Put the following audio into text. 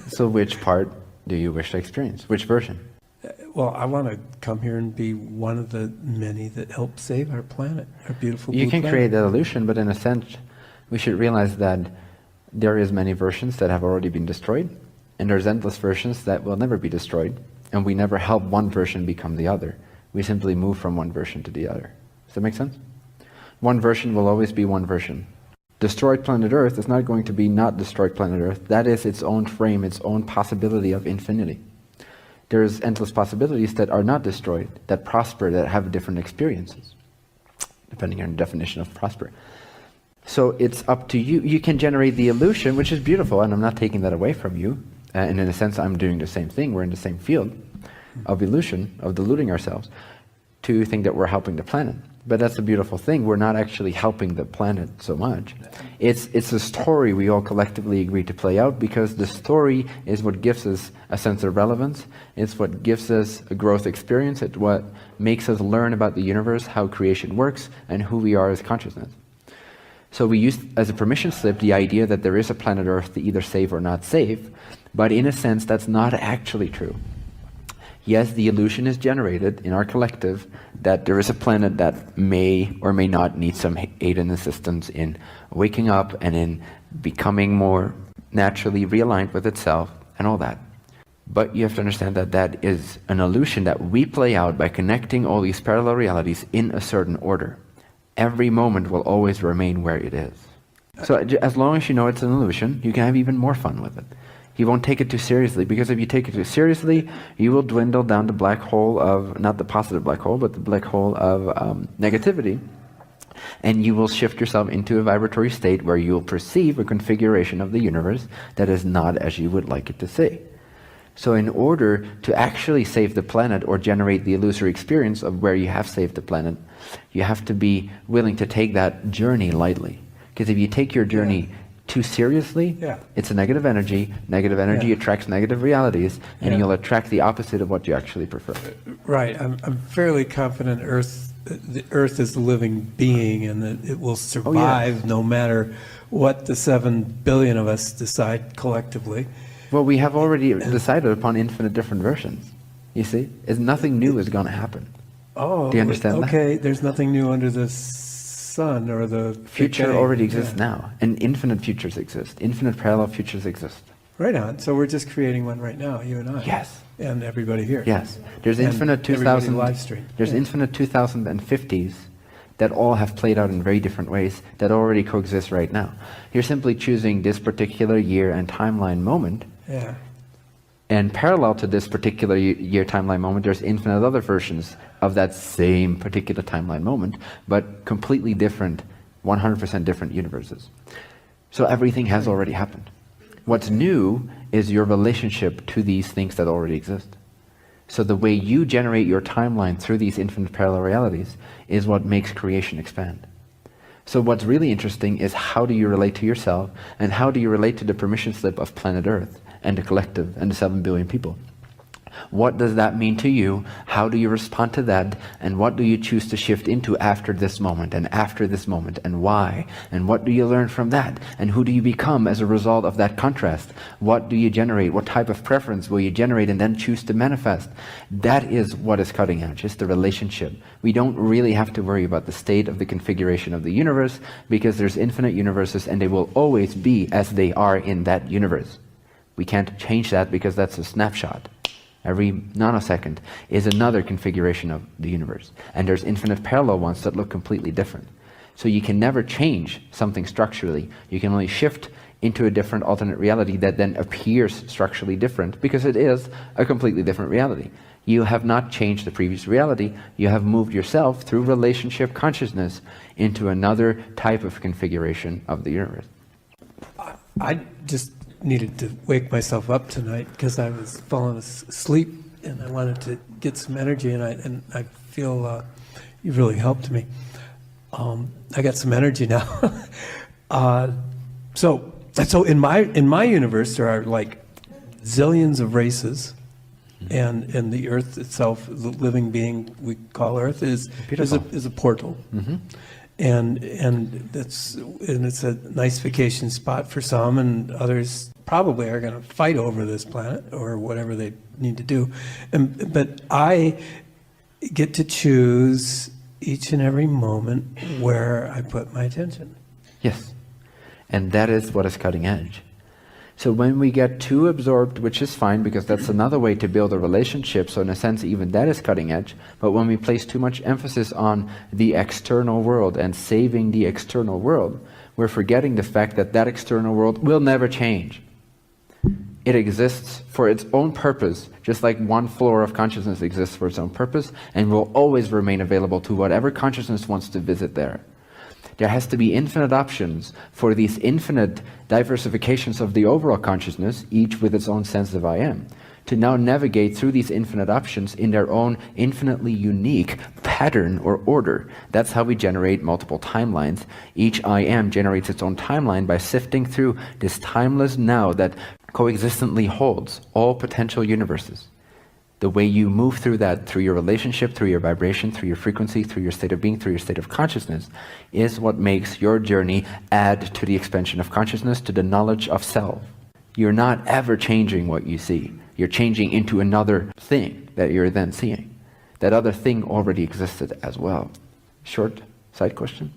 So which part do you wish to experience? Which version? Well, I want to come here and be one of the many that help save our planet, our beautiful blue You can planet. create that illusion, but in a sense, we should realize that there is many versions that have already been destroyed, and there's endless versions that will never be destroyed, and we never help one version become the other. We simply move from one version to the other. Does that make sense? One version will always be one version. Destroyed planet Earth is not going to be not destroyed planet Earth. That is its own frame, its own possibility of infinity. There's endless possibilities that are not destroyed, that prosper, that have different experiences, depending on your definition of prosper. So it's up to you. You can generate the illusion, which is beautiful, and I'm not taking that away from you. And in a sense, I'm doing the same thing. We're in the same field of illusion, of deluding ourselves, to think that we're helping the planet. But that's a beautiful thing. We're not actually helping the planet so much. It's a story we all collectively agree to play out, because the story is what gives us a sense of relevance. It's what gives us a growth experience. It's what makes us learn about the universe, how creation works, and who we are as consciousness. So we use as a permission slip the idea that there is a planet Earth to either save or not save, but in a sense that's not actually true. Yes, the illusion is generated in our collective that there is a planet that may or may not need some aid and assistance in waking up and in becoming more naturally realigned with itself and all that. But you have to understand that that is an illusion that we play out by connecting all these parallel realities in a certain order. Every moment will always remain where it is. So as long as you know it's an illusion, you can have even more fun with it. You won't take it too seriously, because if you take it too seriously, you will dwindle down the black hole of, not the positive black hole, but the black hole of negativity. And you will shift yourself into a vibratory state where you will perceive a configuration of the universe that is not as you would like it to see. So in order to actually save the planet or generate the illusory experience of where you have saved the planet, you have to be willing to take that journey lightly. Because if you take your journey too seriously, it's a negative energy. Negative energy attracts negative realities, and you'll attract the opposite of what you actually prefer. Right. I'm fairly confident the Earth is a living being, and that it will survive no matter what the 7 billion of us decide collectively. Well, we have already decided upon infinite different versions. You see? Nothing new is going to happen. Oh, do you understand that? Okay, there's nothing new under the sun or the future already exists now, and infinite futures exist. Infinite parallel futures exist. Right on. So we're just creating one right now, you and I. Yes. And everybody here. Yes. There's infinite 2000 live stream. There's infinite 2050s that all have played out in very different ways that already coexist right now. You're simply choosing this particular year and timeline moment. Yeah. And parallel to this particular year timeline moment, there's infinite other versions of that same particular timeline moment, but completely different, 100% different universes. So everything has already happened. What's new is your relationship to these things that already exist. So the way you generate your timeline through these infinite parallel realities is what makes creation expand. So what's really interesting is, how do you relate to yourself, and how do you relate to the permission slip of planet Earth and the collective and the 7 billion people? What does that mean to you? How do you respond to that? And what do you choose to shift into after this moment and after this moment, and why? And what do you learn from that? And who do you become as a result of that contrast? What do you generate? What type of preference will you generate and then choose to manifest? That is what is cutting edge, is the relationship. We don't really have to worry about the state of the configuration of the universe, because there's infinite universes and they will always be as they are in that universe. We can't change that, because that's a snapshot. Every nanosecond is another configuration of the universe. And there's infinite parallel ones that look completely different. So you can never change something structurally. You can only shift into a different alternate reality that then appears structurally different, because it is a completely different reality. You have not changed the previous reality. You have moved yourself through relationship consciousness into another type of configuration of the universe. I just needed to wake myself up tonight, because I was falling asleep and I wanted to get some energy, and I feel you really helped me. I got some energy now. So in my universe there are like zillions of races, and the Earth itself, the living being we call Earth, is a portal. Mm-hmm. And it's a nice vacation spot for some, and others probably are going to fight over this planet or whatever they need to do. But I get to choose each and every moment where I put my attention. Yes. And that is what is cutting edge. So when we get too absorbed, which is fine because that's another way to build a relationship, so in a sense even that is cutting edge, but when we place too much emphasis on the external world and saving the external world, we're forgetting the fact that that external world will never change. It exists for its own purpose, just like one floor of consciousness exists for its own purpose, and will always remain available to whatever consciousness wants to visit there. There has to be infinite options for these infinite diversifications of the overall consciousness, each with its own sense of I am, to now navigate through these infinite options in their own infinitely unique pattern or order. That's how we generate multiple timelines. Each I am generates its own timeline by sifting through this timeless now that coexistently holds all potential universes. The way you move through that, through your relationship, through your vibration, through your frequency, through your state of being, through your state of consciousness, is what makes your journey add to the expansion of consciousness, to the knowledge of self. You're not ever changing what you see. You're changing into another thing that you're then seeing. That other thing already existed as well. Short side question?